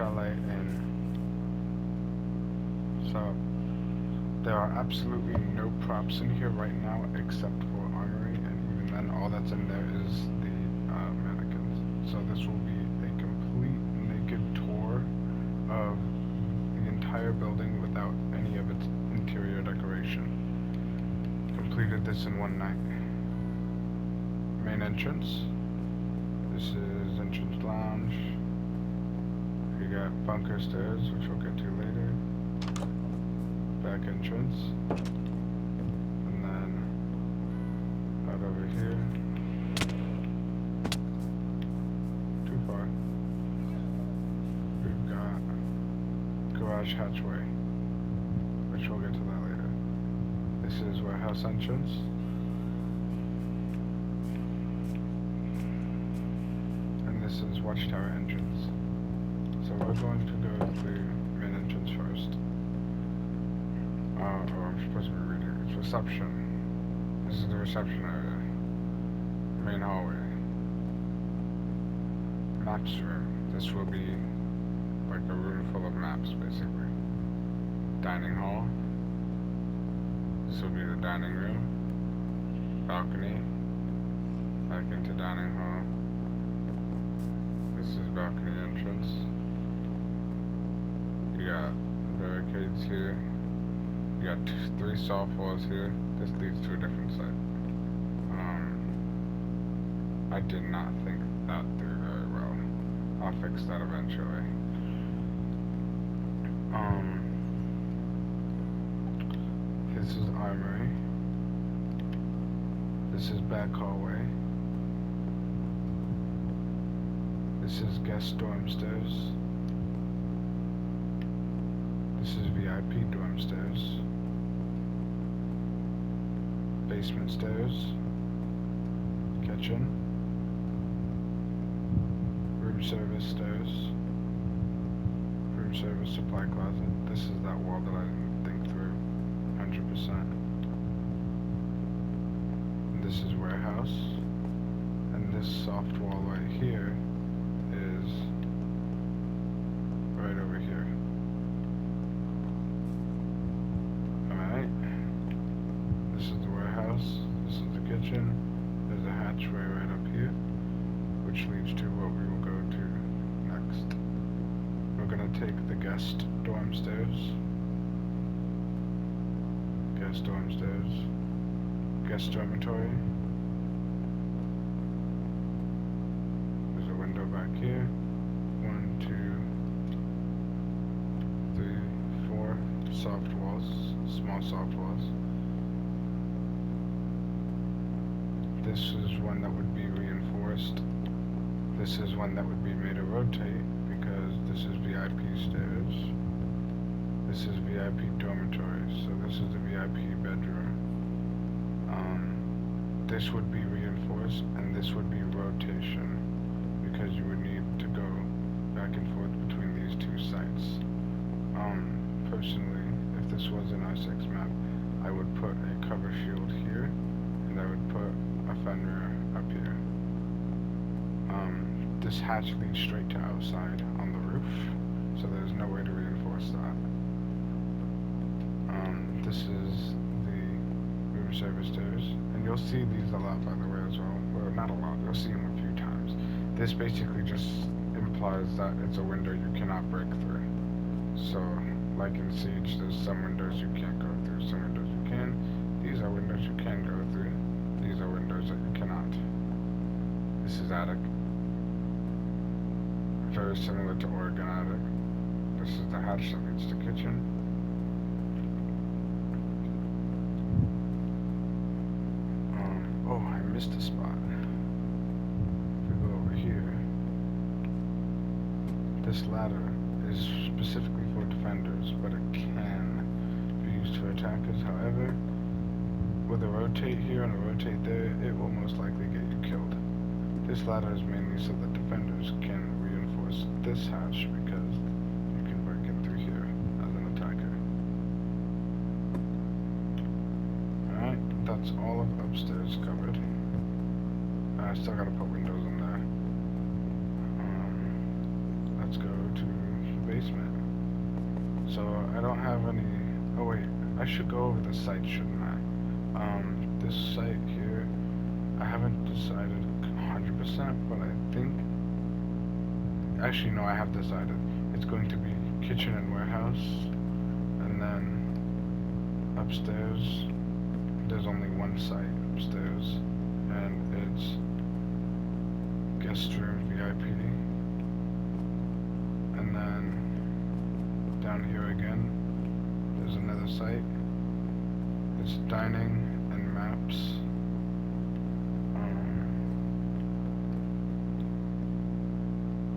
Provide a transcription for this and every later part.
Chalet Inn. So there are absolutely no props in here right now except for armory, and even then, all that's in there is the mannequins. So this will be a complete naked tour of the entire building without any of its interior decoration. Completed this in one night. Main entrance. This is entrance lounge. You got bunker stairs, which we'll get to later. Back entrance. And then out over here. Too far. We've got garage hatchway, which we'll get to that later. This is warehouse entrance. And this is watchtower entrance. So we're going to go through main entrance first. Or I'm supposed to be reading. It's reception. This is the reception area. Main hallway. Maps room. This will be like a room full of maps, basically. Dining hall. This will be the dining room. Balcony. Back into dining hall. This is balcony entrance. You got barricades here. You got 3 soft walls here. This leads to a different site. I did not think that through very well. I'll fix that eventually. This is armory. This is back hallway. This is guest dorm stairs. This is VIP dorm stairs. Basement stairs. Kitchen. Room service stairs. Room service supply closet. This is that wall that I didn't think through 100%. And this is warehouse. And this soft wall right here is right over here. Alright. This is the warehouse. This is the kitchen. There's a hatchway right up here, which leads to what we will go to next. We're gonna take the guest dorm stairs. Guest dorm stairs. Guest dormitory. There's a window back here. 1, 2, 3, 4 soft walls, small soft walls. This is one that would be reinforced. This is one that would be made to rotate because this is VIP stairs. This is VIP dormitory, so this is the VIP bedroom. This would be reinforced, and this would be rotation because you would need to go back and forth between these 2 sites. Personally, if this was an R6 map, I would put a cover shield here, and I would put a fender up here. This hatch leads straight to outside on the roof, so there's no way to reinforce that. This is the room service stairs, and you'll see these a lot, by the way, as well. Well, not a lot, you'll see them a few times. This basically just implies that it's a window you cannot break through. So, like in Siege, there's some windows you can't go through, some windows you can. These are windows you can go through. These are windows that you cannot. This is attic. Very similar to Oregon attic. This is the hatch that leads to kitchen. Oh, I missed a spot. If we go over here, this ladder is specifically for defenders, but it can be used for attackers. However, with a rotate here and a rotate there, it will most likely get you killed. This ladder is mainly so that defenders can reinforce this hatch because you can break in through here as an attacker. Alright, that's all of upstairs covered. I still gotta put windows in there. Let's go to basement. So I don't have any. Oh wait, I should go over the site, shouldn't I? This site here, I haven't decided 100%, but I think. Actually, no, I have decided. It's going to be kitchen and warehouse, and then upstairs. There's only one site upstairs, and it's guest room VIP. And then down here again, there's another site. It's dining and maps.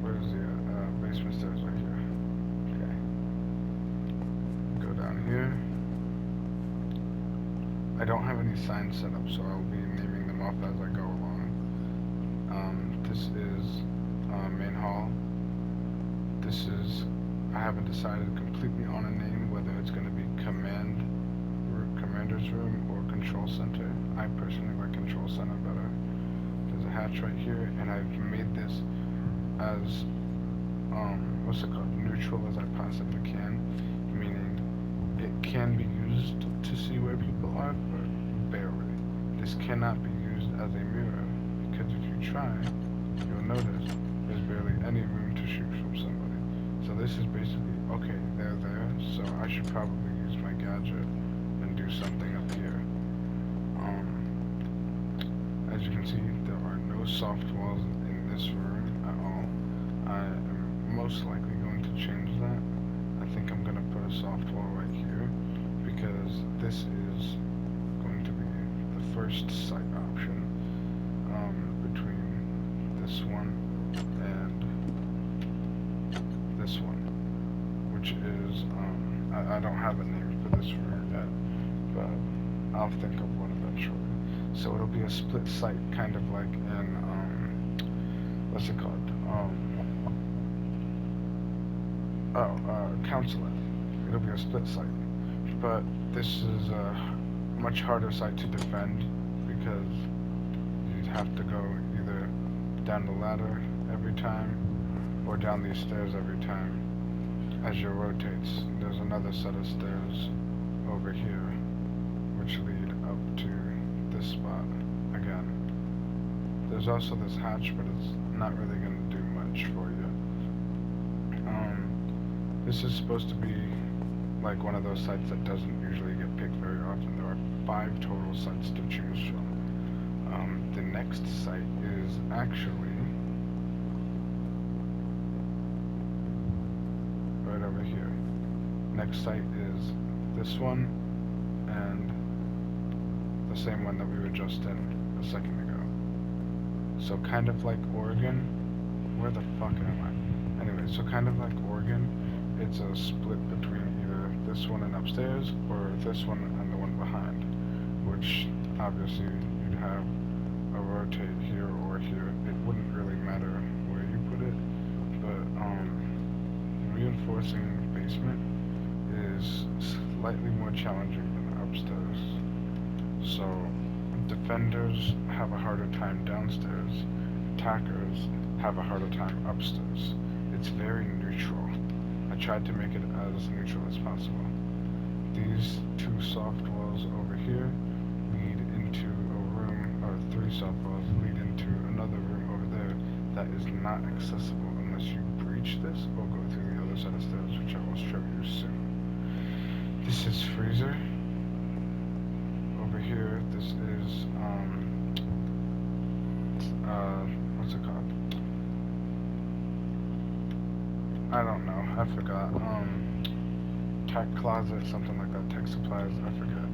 Where's the basement stairs? Right here. Okay. Go down here. I don't have any signs set up, so I'll be naming them off as I go along. This is main hall. This is, I haven't decided completely on a name, whether it's going to be commander's room or control center. I personally like control center better. There's a hatch right here, and I've made this as, what's it called, neutral as I possibly can, meaning it can be used to see where people are, but barely. This cannot be used as a mirror, because if you try, you'll notice there's barely any room to shoot from somebody. So this is basically, okay, they're there, so I should probably use my gadget and do something up here. As you can see, there are no soft walls in this room at all. I am most likely going to change that. I think I'm going to put a soft wall right here, because this is going to be the first site option between this one and this one, which is, I don't have a name for this room yet, but I'll think of one eventually. So it'll be a split site, kind of like in, what's it called? Counselor. It'll be a split site. But this is a much harder site to defend, because you'd have to go either down the ladder every time or down these stairs every time as you rotates. There's another set of stairs over here which lead up to this spot again. There's also this hatch, but it's not really going to do much for you. This is supposed to be like one of those sites that doesn't usually get picked very often. There are 5 total sites to choose from. The next site is actually right over here. Next site is this one, and the same one that we were just in a second ago. So kind of like Oregon. Where the fuck am I? Anyway, so kind of like Oregon, it's a split between either this one and upstairs or this one and the one behind, which obviously you'd have a rotate here or here. It wouldn't really matter where you put it, but reinforcing basement is slightly more challenging than upstairs. So defenders have a harder time downstairs, attackers have a harder time upstairs. It's very neutral. I tried to make it as neutral as possible. These 2 soft walls over here lead into a room, or 3 soft walls lead into another room over there that is not accessible unless you breach this or go through the other set of stairs, which I will show you soon. This is freezer. Over here, this is, what's it called? I don't know, I forgot. Tech closet, something like that, tech supplies, I forget.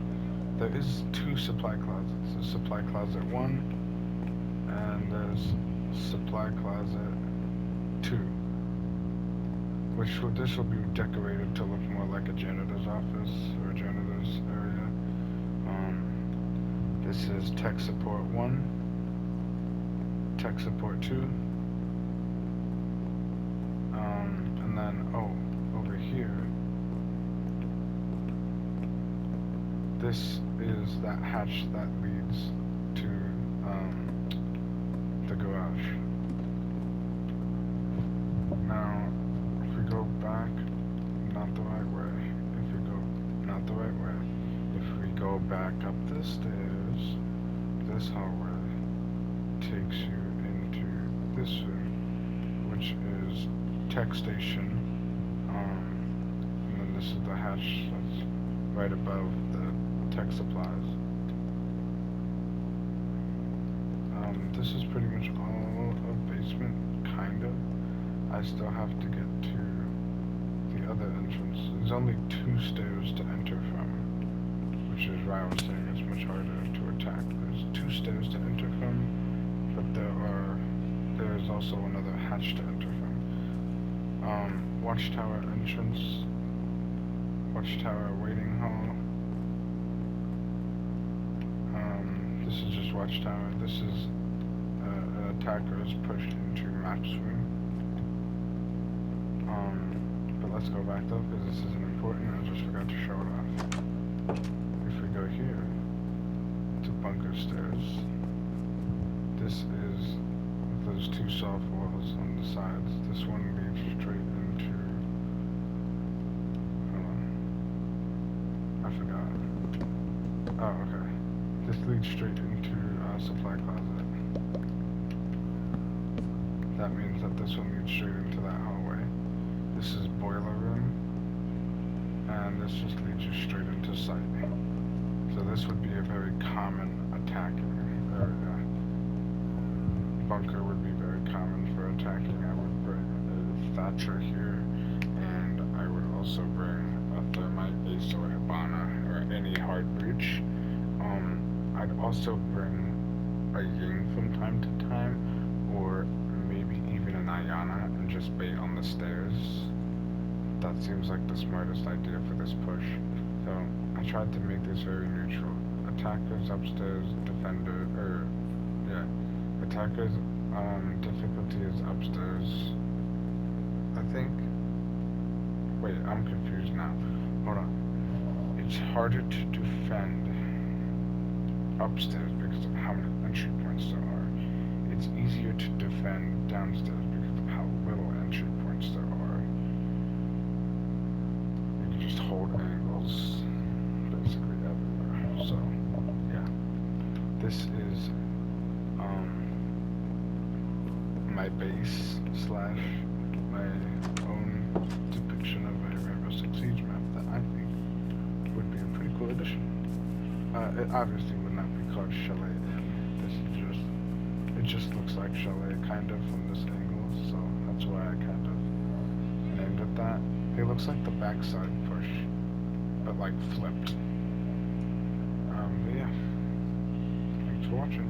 There is 2 supply closets. There's supply closet 1, and there's supply closet 2. This will be decorated to look more like a janitor's office, or a janitor's area. This is tech support 1, tech support 2, and then, over here, this is that hatch that leads to the garage. Now, if we go back back up the stairs, this hallway takes you into this room, which is tech station. And then this is the hatch that's right above the tech supplies. This is pretty much all of basement, kind of. I still have to get to the other entrance. There's only 2 stairs to enter from, which is why I was saying it's much harder to attack. There's 2 stairs to enter from, but there is also another hatch to enter from. Watchtower entrance, Watchtower waiting hall. This is just Watchtower. This is an attacker is pushed into maps room. But let's go back though, because this isn't important. I just forgot to show it off. If we go here to bunker stairs, this is those 2 soft walls on the sides. This one leads straight into. Hold on. I forgot. Oh, okay. This leads straight into supply closet. That means that this one leads straight into that hallway. This is boiler room, and this just leads you straight into site. So this would be a very common attacking area. Bunker would be very common for attacking. I would bring a Thatcher here, and I would also bring a Thermite Ace or Hibana or any hard breach. I'd also bring a Ying from time to time, or maybe even an Ayana, and just bait on the stairs. That seems like the smartest idea for this push. So I tried to make this very neutral. Attackers upstairs, attackers, difficulty is upstairs. I think, wait, I'm confused now. Hold on. It's harder to defend upstairs because of how many entry points there are. It's easier to defend downstairs because of how little entry points there are. You can just hold angles basically everywhere. So, yeah. This is my base / my own depiction of a Rainbow Six Siege map that I think would be a pretty cool addition. It obviously would not be called Chalet Inn. This is it just looks like Chalet kind of from this angle, so that's why I kind of named it that. It looks like the backside push, but like flipped. But yeah, thanks for watching.